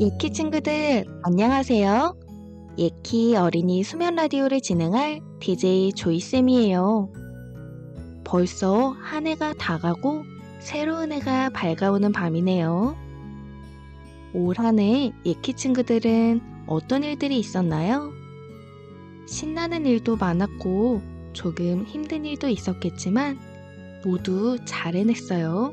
예키 친구들, 안녕하세요. 예키 어린이 수면 라디오를 진행할 DJ 조이쌤이에요. 벌써 한 해가 다 가고 새로운 해가 밝아오는 밤이네요. 올 한 해 예키 친구들은 어떤 일들이 있었나요? 신나는 일도 많았고 조금 힘든 일도 있었겠지만 모두 잘 해냈어요.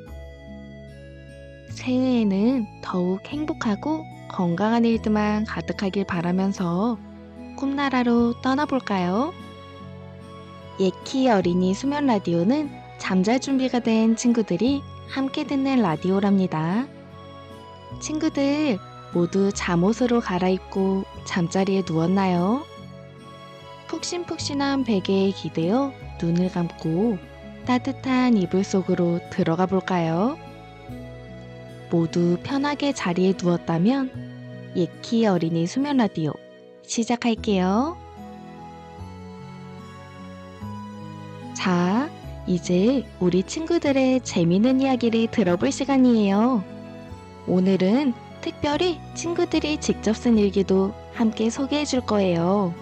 새해에는 더욱 행복하고 건강한 일들만 가득하길 바라면서 꿈나라로 떠나볼까요? 예키 어린이 수면 라디오는 잠잘 준비가 된 친구들이 함께 듣는 라디오랍니다. 친구들 모두 잠옷으로 갈아입고 잠자리에 누웠나요? 푹신푹신한 베개에 기대어 눈을 감고 따뜻한 이불 속으로 들어가 볼까요? 모두 편하게 자리에 누웠다면 예키 어린이 수면 라디오 시작할게요. 자, 이제 우리 친구들의 재미있는 이야기를 들어볼 시간이에요. 오늘은 특별히 친구들이 직접 쓴 일기도 함께 소개해 줄 거예요.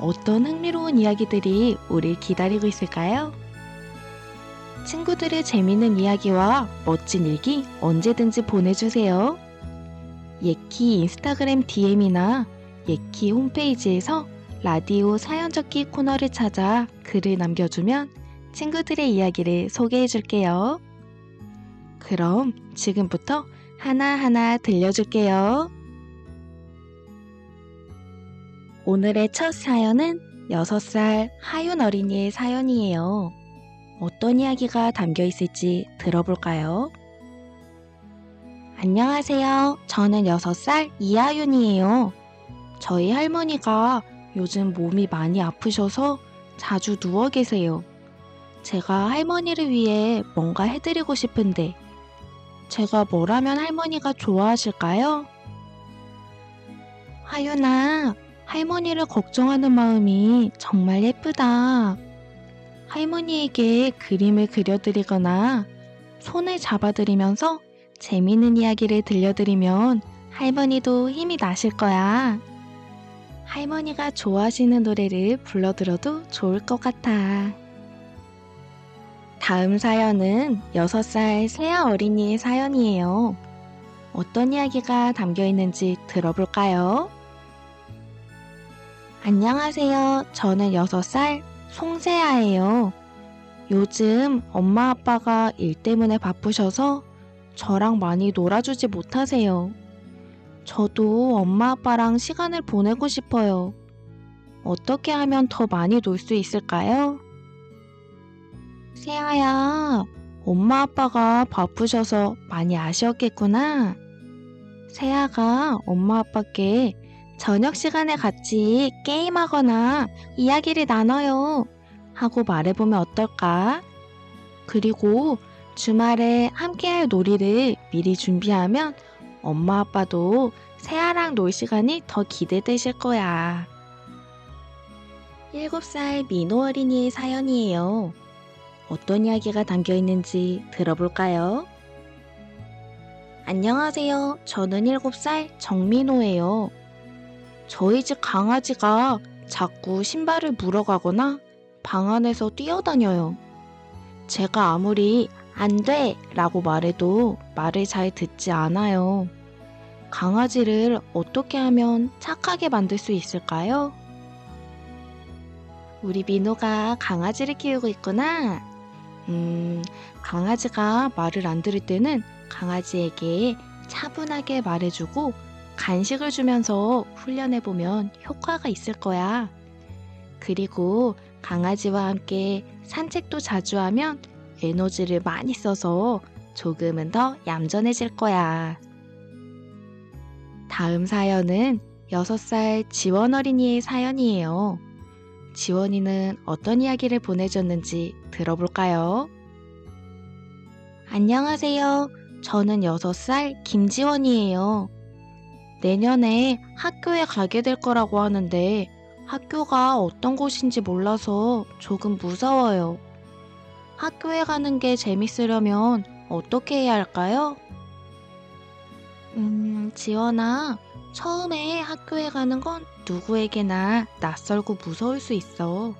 어떤 흥미로운 이야기들이 우릴 기다리고 있을까요? 친구들의 재밌는 이야기와 멋진 일기 언제든지 보내주세요. 예키 인스타그램 DM이나 예키 홈페이지에서 라디오 사연 적기 코너를 찾아 글을 남겨주면 친구들의 이야기를 소개해줄게요. 그럼 지금부터 하나하나 들려줄게요. 오늘의 첫 사연은 6살 하윤 어린이의 사연이에요. 어떤 이야기가 담겨 있을지 들어볼까요? 안녕하세요. 저는 6살 이하윤이에요. 저희 할머니가 요즘 몸이 많이 아프셔서 자주 누워 계세요. 제가 할머니를 위해 뭔가 해드리고 싶은데 제가 뭘 하면 할머니가 좋아하실까요? 하윤아, 할머니를 걱정하는 마음이 정말 예쁘다. 할머니에게 그림을 그려드리거나 손을 잡아드리면서 재미있는 이야기를 들려드리면 할머니도 힘이 나실 거야. 할머니가 좋아하시는 노래를 불러드려도 좋을 것 같아. 다음 사연은 6살 세아 어린이의 사연이에요. 어떤 이야기가 담겨 있는지 들어볼까요? 안녕하세요. 저는 6살 송세아예요. 요즘 엄마 아빠가 일 때문에 바쁘셔서 저랑 많이 놀아주지 못하세요. 저도 엄마 아빠랑 시간을 보내고 싶어요. 어떻게 하면 더 많이 놀 수 있을까요? 세아야, 엄마 아빠가 바쁘셔서 많이 아쉬웠겠구나. 세아가 엄마 아빠께 저녁 시간에 같이 게임하거나 이야기를 나눠요 하고 말해보면 어떨까? 그리고 주말에 함께할 놀이를 미리 준비하면 엄마 아빠도 세아랑 놀 시간이 더 기대되실 거야. 7살 민호 어린이의 사연이에요. 어떤 이야기가 담겨 있는지 들어볼까요? 안녕하세요. 저는 7살 정민호예요. 저희 집 강아지가 자꾸 신발을 물어가거나 방 안에서 뛰어다녀요. 제가 아무리 안 돼! 라고 말해도 말을 잘 듣지 않아요. 강아지를 어떻게 하면 착하게 만들 수 있을까요? 우리 민호가 강아지를 키우고 있구나. 강아지가 말을 안 들을 때는 강아지에게 차분하게 말해주고 간식을 주면서 훈련해보면 효과가 있을 거야. 그리고 강아지와 함께 산책도 자주 하면 에너지를 많이 써서 조금은 더 얌전해질 거야. 다음 사연은 6살 지원 어린이의 사연이에요. 지원이는 어떤 이야기를 보내줬는지 들어볼까요? 안녕하세요. 저는 6살 김지원이에요. 내년에 학교에 가게 될 거라고 하는데 학교가 어떤 곳인지 몰라서 조금 무서워요. 학교에 가는 게 재밌으려면 어떻게 해야 할까요? 지원아, 처음에 학교에 가는 건 누구에게나 낯설고 무서울 수 있어.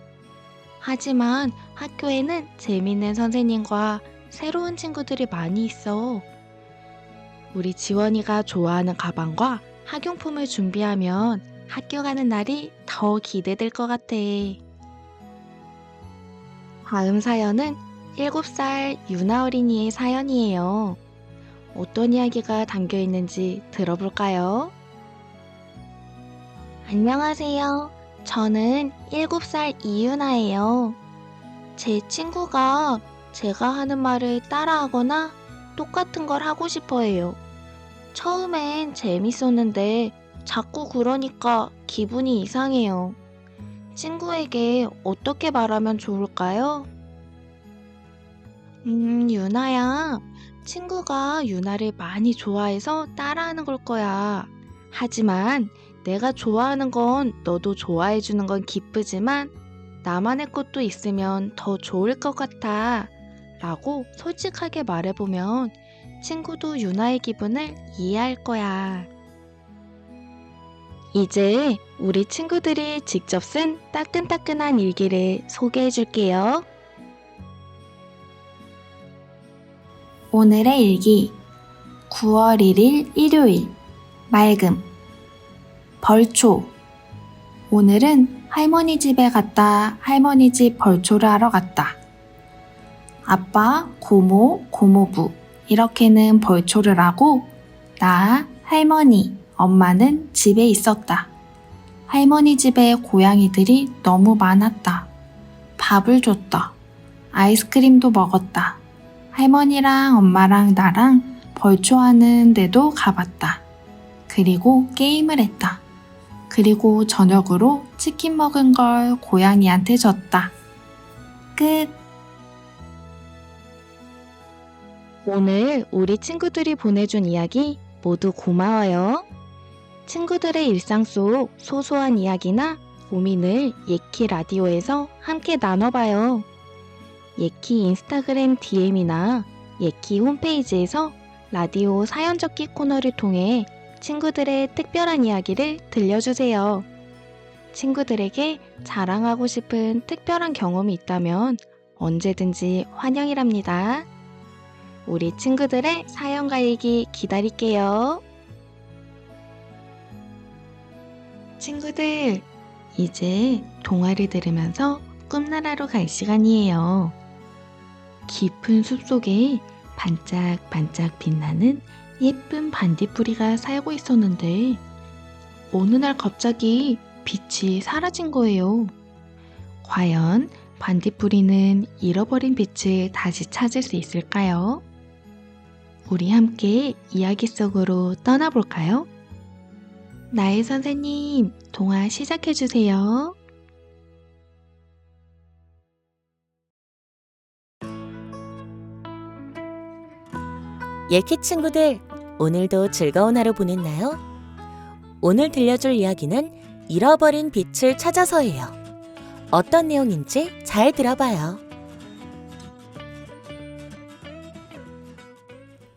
하지만 학교에는 재밌는 선생님과 새로운 친구들이 많이 있어. 우리 지원이가 좋아하는 가방과 학용품을 준비하면 학교 가는 날이 더 기대될 것 같아. 다음 사연은 7살 유나 어린이의 사연이에요. 어떤 이야기가 담겨 있는지 들어볼까요? 안녕하세요. 저는 7살 이유나예요. 제 친구가 제가 하는 말을 따라하거나 똑같은 걸 하고 싶어 해요. 처음엔 재밌었는데 자꾸 그러니까 기분이 이상해요. 친구에게 어떻게 말하면 좋을까요? 유나야. 친구가 유나를 많이 좋아해서 따라하는 걸 거야. 하지만 내가 좋아하는 건 너도 좋아해 주는 건 기쁘지만 나만의 것도 있으면 더 좋을 것 같아. 라고 솔직하게 말해보면 친구도 유나의 기분을 이해할 거야. 이제 우리 친구들이 직접 쓴 따끈따끈한 일기를 소개해 줄게요. 오늘의 일기 9월 1일 일요일 맑음 벌초 오늘은 할머니 집에 갔다 할머니 집 벌초를 하러 갔다. 아빠, 고모, 고모부 이렇게는 벌초를 하고 나, 할머니, 엄마는 집에 있었다. 할머니 집에 고양이들이 너무 많았다. 밥을 줬다. 아이스크림도 먹었다. 할머니랑 엄마랑 나랑 벌초하는 데도 가봤다. 그리고 게임을 했다. 그리고 저녁으로 치킨 먹은 걸 고양이한테 줬다. 끝. 오늘 우리 친구들이 보내준 이야기 모두 고마워요. 친구들의 일상 속 소소한 이야기나 고민을 예키 라디오에서 함께 나눠봐요. 예키 인스타그램 DM이나 예키 홈페이지에서 라디오 사연 적기 코너를 통해 친구들의 특별한 이야기를 들려주세요. 친구들에게 자랑하고 싶은 특별한 경험이 있다면 언제든지 환영이랍니다. 우리 친구들의 사연과 얘기 기다릴게요. 친구들, 이제 동화를 들으면서 꿈나라로 갈 시간이에요. 깊은 숲속에 반짝반짝 빛나는 예쁜 반딧불이가 살고 있었는데 어느 날 갑자기 빛이 사라진 거예요. 과연 반딧불이는 잃어버린 빛을 다시 찾을 수 있을까요? 우리 함께 이야기 속으로 떠나볼까요? 나의 선생님, 동화 시작해주세요. 예키 친구들, 오늘도 즐거운 하루 보냈나요? 오늘 들려줄 이야기는 잃어버린 빛을 찾아서예요. 어떤 내용인지 잘 들어봐요.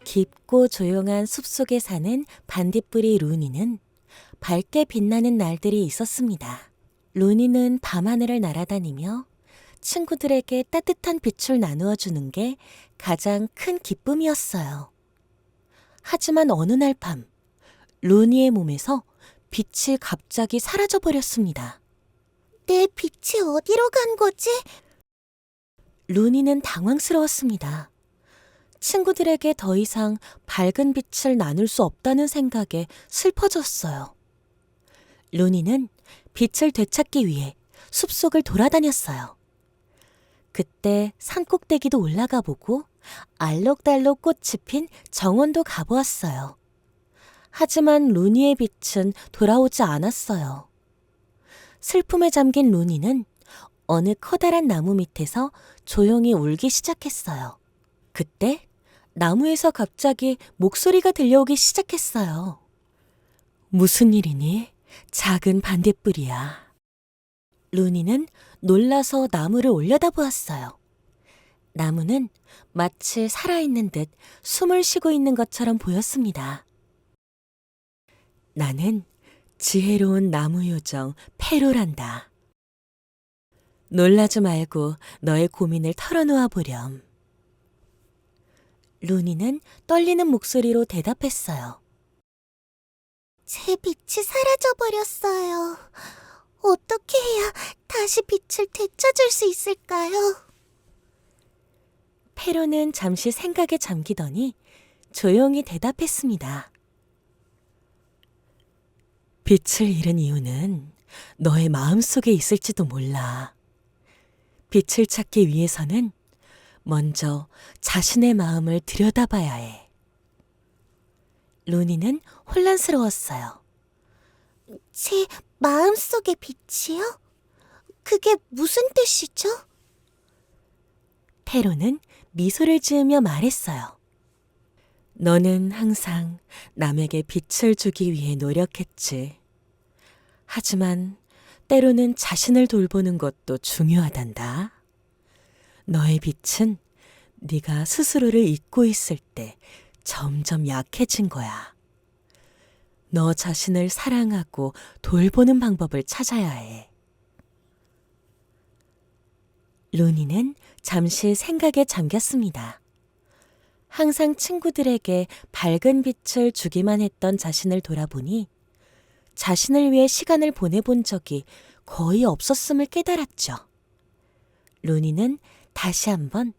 깊고 조용한 숲속에 사는 반딧불이 루니는 밝게 빛나는 날들이 있었습니다. 루니는 밤하늘을 날아다니며 친구들에게 따뜻한 빛을 나누어 주는 게 가장 큰 기쁨이었어요. 하지만 어느 날 밤, 루니의 몸에서 빛이 갑자기 사라져버렸습니다. 내 빛이 어디로 간 거지? 루니는 당황스러웠습니다. 친구들에게 더 이상 밝은 빛을 나눌 수 없다는 생각에 슬퍼졌어요. 루니는 빛을 되찾기 위해 숲속을 돌아다녔어요. 그때 산꼭대기도 올라가 보고 알록달록 꽃이 핀 정원도 가보았어요. 하지만 루니의 빛은 돌아오지 않았어요. 슬픔에 잠긴 루니는 어느 커다란 나무 밑에서 조용히 울기 시작했어요. 그때 나무에서 갑자기 목소리가 들려오기 시작했어요. 무슨 일이니? 작은 반딧불이야. 루니는 놀라서 나무를 올려다보았어요. 나무는 마치 살아있는 듯 숨을 쉬고 있는 것처럼 보였습니다. 나는 지혜로운 나무 요정 페로란다. 놀라지 말고 너의 고민을 털어놓아 보렴. 루니는 떨리는 목소리로 대답했어요. 제 빛이 사라져버렸어요. 어떻게 해야 다시 빛을 되찾을 수 있을까요? 페로는 잠시 생각에 잠기더니 조용히 대답했습니다. 빛을 잃은 이유는 너의 마음속에 있을지도 몰라. 빛을 찾기 위해서는 먼저 자신의 마음을 들여다봐야 해. 루니는 혼란스러웠어요. 제 마음속의 빛이요? 그게 무슨 뜻이죠? 페로는 미소를 지으며 말했어요. 너는 항상 남에게 빛을 주기 위해 노력했지. 하지만 때로는 자신을 돌보는 것도 중요하단다. 너의 빛은 네가 스스로를 잊고 있을 때 점점 약해진 거야. 너 자신을 사랑하고 돌보는 방법을 찾아야 해. 루니는 잠시 생각에 잠겼습니다. 항상 친구들에게 밝은 빛을 주기만 했던 자신을 돌아보니 자신을 위해 시간을 보내본 적이 거의 없었음을 깨달았죠. 루니는 다시 한번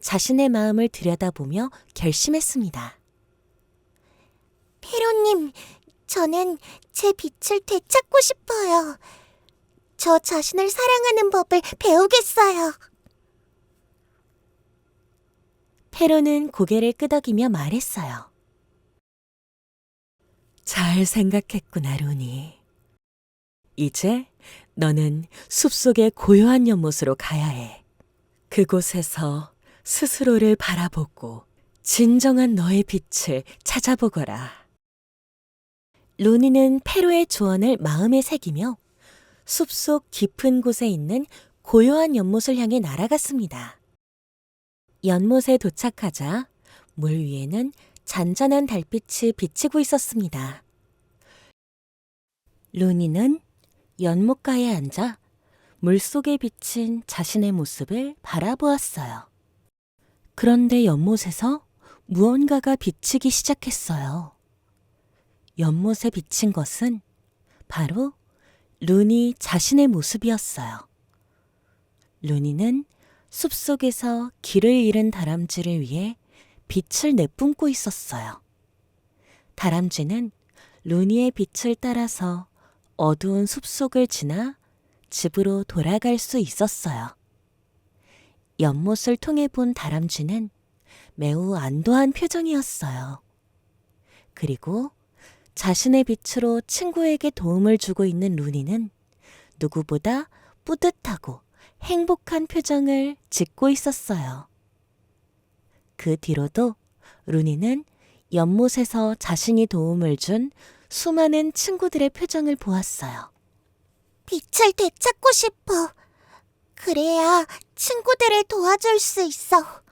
자신의 마음을 들여다보며 결심했습니다. 페로님, 저는 제 빛을 되찾고 싶어요. 저 자신을 사랑하는 법을 배우겠어요. 페로는 고개를 끄덕이며 말했어요. 잘 생각했구나, 루니. 이제 너는 숲속의 고요한 연못으로 가야 해. 그곳에서 스스로를 바라보고 진정한 너의 빛을 찾아보거라. 루니는 페로의 조언을 마음에 새기며 숲속 깊은 곳에 있는 고요한 연못을 향해 날아갔습니다. 연못에 도착하자 물 위에는 잔잔한 달빛이 비치고 있었습니다. 루니는 연못가에 앉아 물속에 비친 자신의 모습을 바라보았어요. 그런데 연못에서 무언가가 비치기 시작했어요. 연못에 비친 것은 바로 루니 자신의 모습이었어요. 루니는 숲속에서 길을 잃은 다람쥐를 위해 빛을 내뿜고 있었어요. 다람쥐는 루니의 빛을 따라서 어두운 숲속을 지나 집으로 돌아갈 수 있었어요. 연못을 통해 본 다람쥐는 매우 안도한 표정이었어요. 그리고 자신의 빛으로 친구에게 도움을 주고 있는 루니는 누구보다 뿌듯하고 행복한 표정을 짓고 있었어요. 그 뒤로도 루니는 연못에서 자신이 도움을 준 수많은 친구들의 표정을 보았어요. 빛을 되찾고 싶어. 그래야 친구들을 도와줄 수 있어.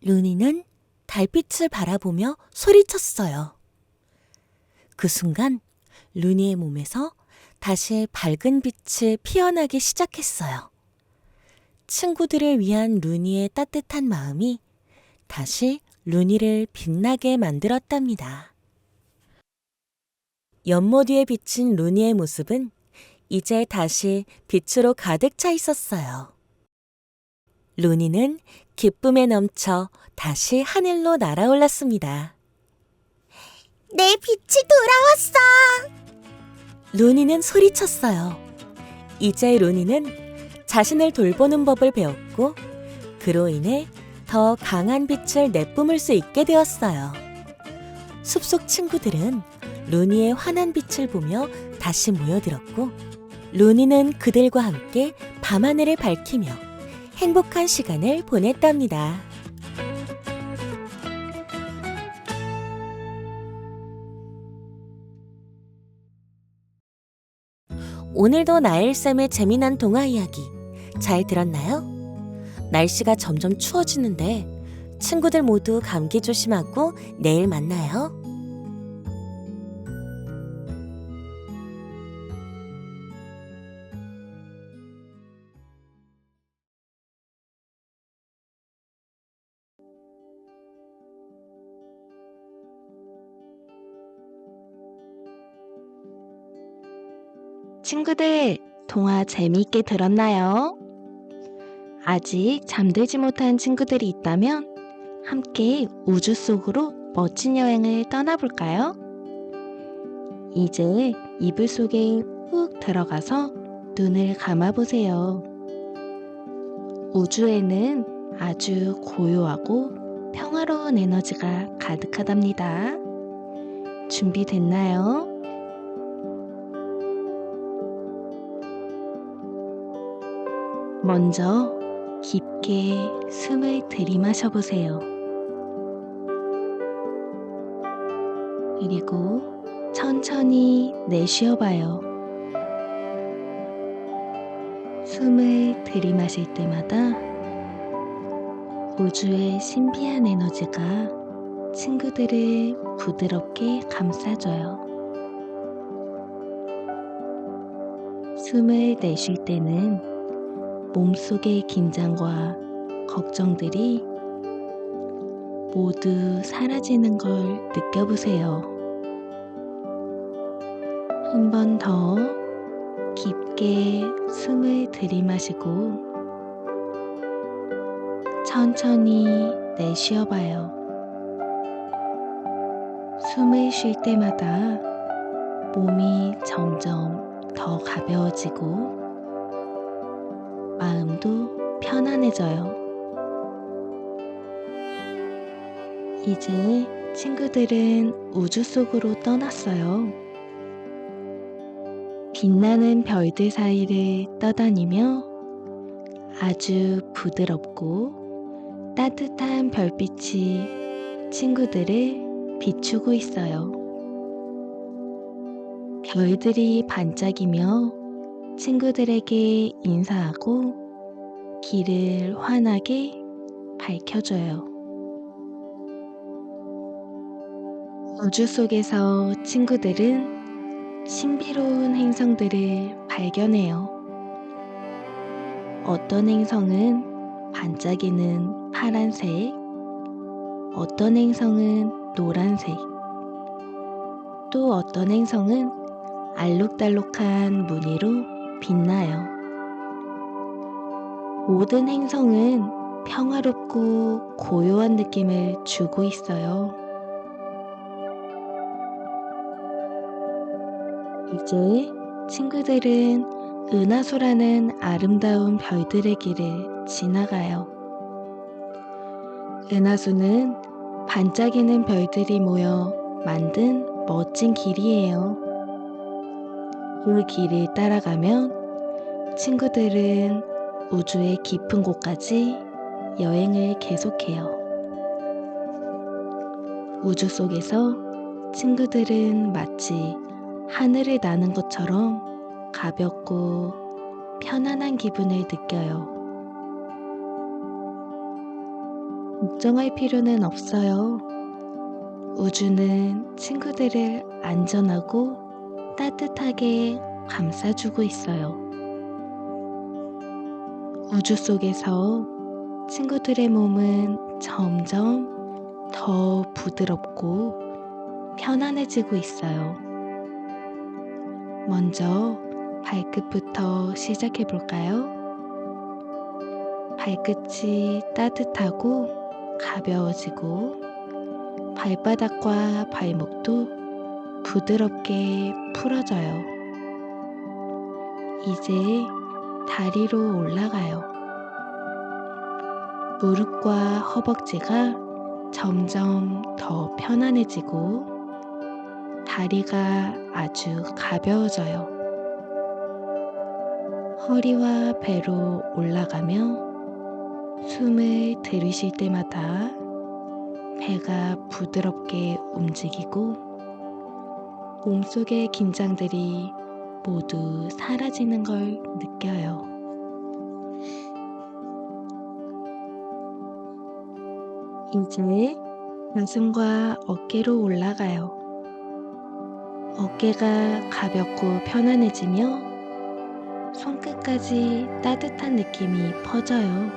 루니는 달빛을 바라보며 소리쳤어요. 그 순간 루니의 몸에서 다시 밝은 빛이 피어나기 시작했어요. 친구들을 위한 루니의 따뜻한 마음이 다시 루니를 빛나게 만들었답니다. 연못 위에 비친 루니의 모습은 이제 다시 빛으로 가득 차 있었어요. 루니는 기쁨에 넘쳐 다시 하늘로 날아올랐습니다. 내 빛이 돌아왔어. 루니는 소리쳤어요. 이제 루니는 자신을 돌보는 법을 배웠고 그로 인해 더 강한 빛을 내뿜을 수 있게 되었어요. 숲속 친구들은 루니의 환한 빛을 보며 다시 모여들었고 루니는 그들과 함께 밤하늘을 밝히며 행복한 시간을 보냈답니다. 오늘도 나엘쌤의 재미난 동화 이야기 잘 들었나요? 날씨가 점점 추워지는데 친구들 모두 감기 조심하고 내일 만나요. 친구들, 동화 재미있게 들었나요? 아직 잠들지 못한 친구들이 있다면 함께 우주 속으로 멋진 여행을 떠나볼까요? 이제 이불 속에 훅 들어가서 눈을 감아보세요. 우주에는 아주 고요하고 평화로운 에너지가 가득하답니다. 준비됐나요? 먼저 깊게 숨을 들이마셔 보세요. 그리고 천천히 내쉬어 봐요. 숨을 들이마실 때마다 우주의 신비한 에너지가 친구들을 부드럽게 감싸줘요. 숨을 내쉴 때는 몸속의 긴장과 걱정들이 모두 사라지는 걸 느껴보세요. 한 번 더 깊게 숨을 들이마시고 천천히 내쉬어 봐요. 숨을 쉴 때마다 몸이 점점 더 가벼워지고 마음도 편안해져요. 이제 친구들은 우주 속으로 떠났어요. 빛나는 별들 사이를 떠다니며 아주 부드럽고 따뜻한 별빛이 친구들을 비추고 있어요. 별들이 반짝이며 친구들에게 인사하고 길을 환하게 밝혀줘요. 우주 속에서 친구들은 신비로운 행성들을 발견해요. 어떤 행성은 반짝이는 파란색, 어떤 행성은 노란색, 또 어떤 행성은 알록달록한 무늬로 빛나요. 모든 행성은 평화롭고 고요한 느낌을 주고 있어요. 이제 친구들은 은하수라는 아름다운 별들의 길을 지나가요. 은하수는 반짝이는 별들이 모여 만든 멋진 길이에요. 그 길을 따라가면 친구들은 우주의 깊은 곳까지 여행을 계속해요. 우주 속에서 친구들은 마치 하늘을 나는 것처럼 가볍고 편안한 기분을 느껴요. 걱정할 필요는 없어요. 우주는 친구들을 안전하고 따뜻하게 감싸주고 있어요. 우주 속에서 친구들의 몸은 점점 더 부드럽고 편안해지고 있어요. 먼저 발끝부터 시작해 볼까요? 발끝이 따뜻하고 가벼워지고 발바닥과 발목도 부드럽게 풀어져요. 이제 다리로 올라가요. 무릎과 허벅지가 점점 더 편안해지고 다리가 아주 가벼워져요. 허리와 배로 올라가며 숨을 들이쉴 때마다 배가 부드럽게 움직이고 몸속의 긴장들이 모두 사라지는 걸 느껴요. 이제 가슴과 어깨로 올라가요. 어깨가 가볍고 편안해지며 손끝까지 따뜻한 느낌이 퍼져요.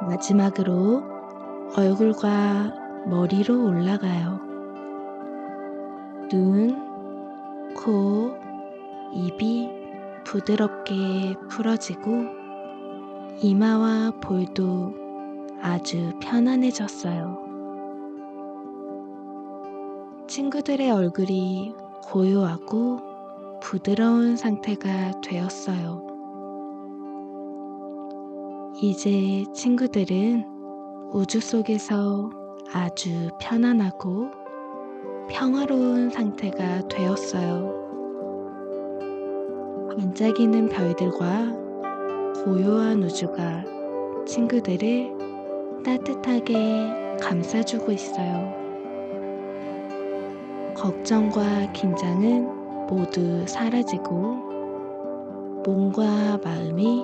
마지막으로 얼굴과 머리로 올라가요. 눈, 코, 입이 부드럽게 풀어지고 이마와 볼도 아주 편안해졌어요. 친구들의 얼굴이 고요하고 부드러운 상태가 되었어요. 이제 친구들은 우주 속에서 아주 편안하고 평화로운 상태가 되었어요. 반짝이는 별들과 고요한 우주가 친구들을 따뜻하게 감싸주고 있어요. 걱정과 긴장은 모두 사라지고 몸과 마음이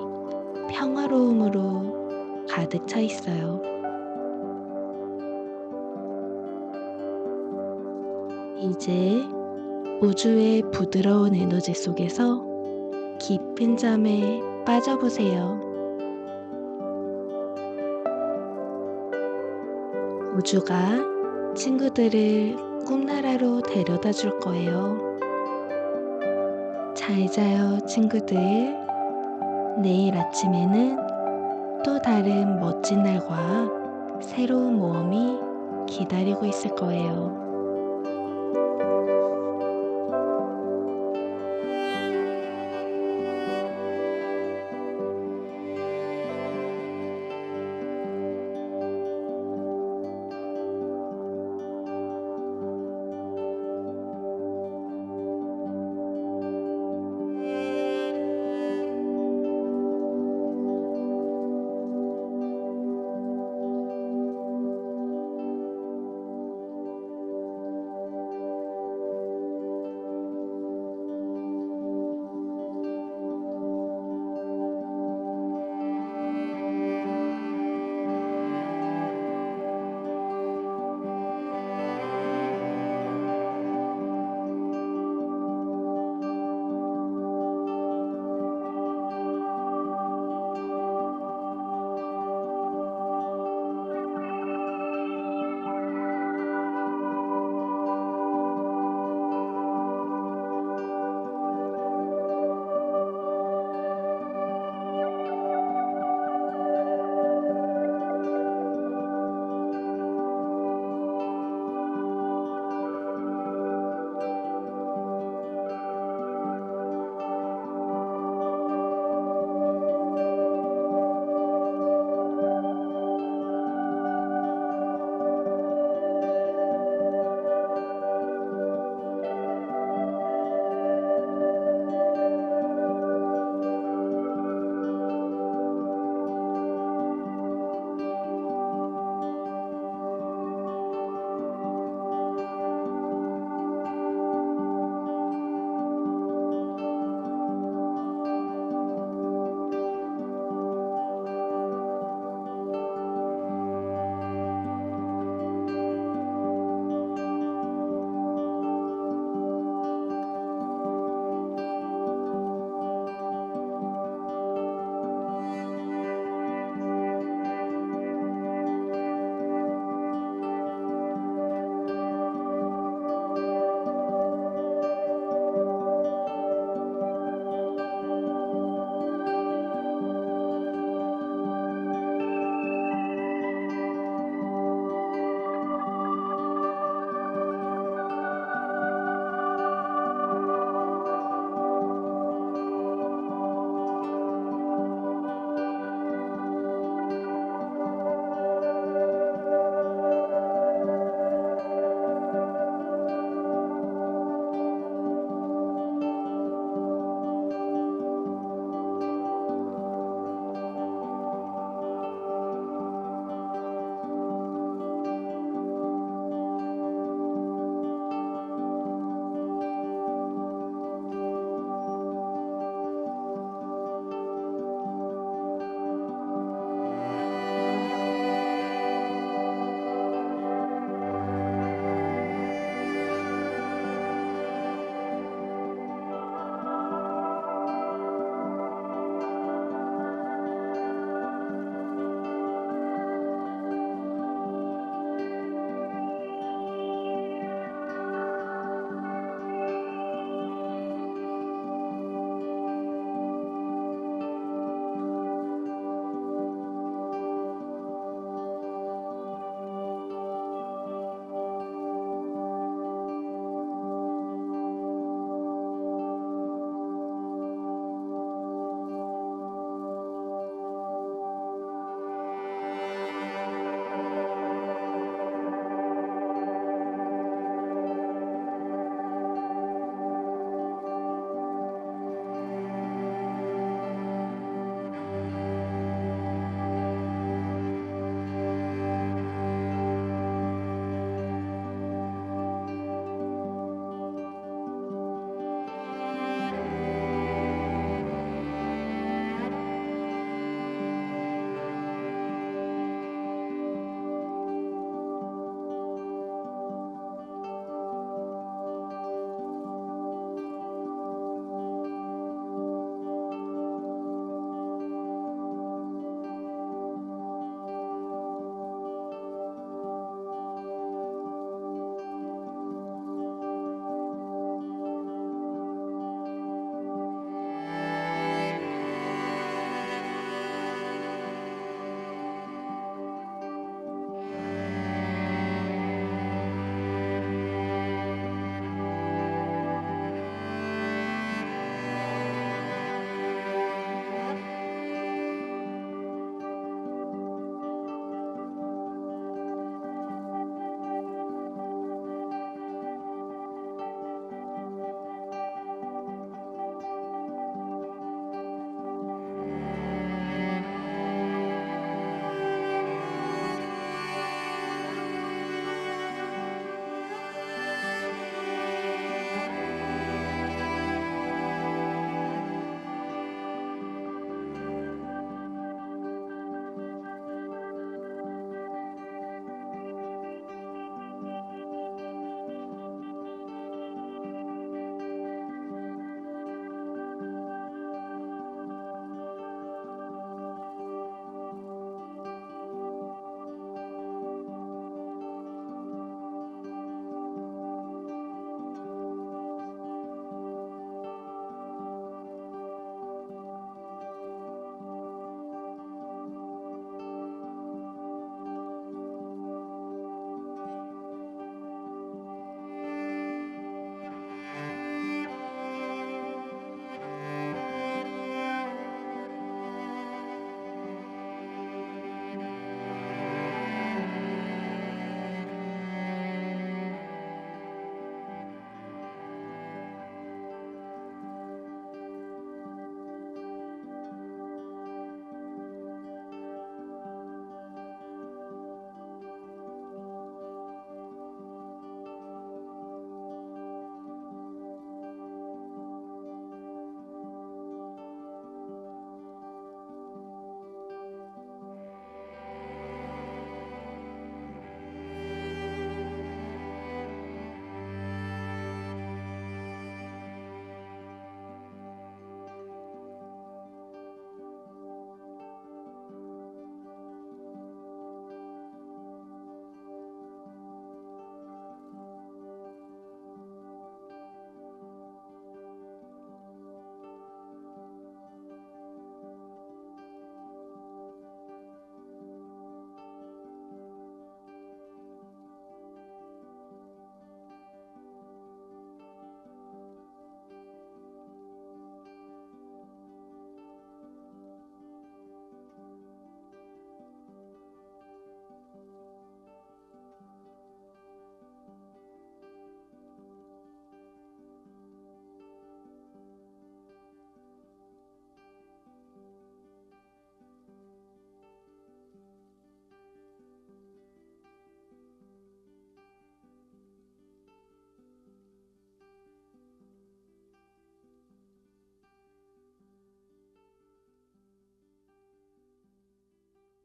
평화로움으로 가득 차 있어요. 이제 우주의 부드러운 에너지 속에서 깊은 잠에 빠져보세요. 우주가 친구들을 꿈나라로 데려다 줄 거예요. 잘 자요, 친구들. 내일 아침에는 또 다른 멋진 날과 새로운 모험이 기다리고 있을 거예요.